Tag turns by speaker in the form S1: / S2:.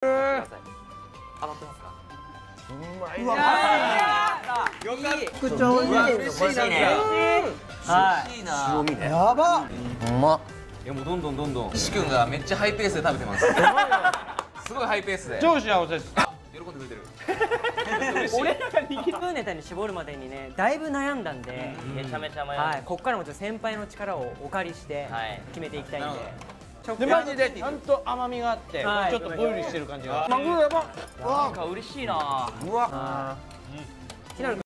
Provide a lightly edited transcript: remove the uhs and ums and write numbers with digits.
S1: ください。余ってますか？
S2: うまいね。
S1: よかった。
S2: 口調いいね。
S1: 嬉しいね。
S3: はい。
S1: いいな。
S2: 塩味ね。やば。うま。
S1: いやもうどんどん岸君がめっちゃハイペースで食べてます。すごいハイペースで。
S4: 超幸せです。
S1: 喜んでくれてる。
S3: 俺らが握るネタに絞るまでにね、だいぶ悩んだんで、
S5: めちゃめちゃ迷う。
S3: はい、こっからもちょっと先輩の力をお借りして決めていきたいんで。
S4: でマジでちゃんと甘みがあって、ちょっとボイルしてる感じが。マグロやば。
S5: なんか嬉しいな。
S2: うわ。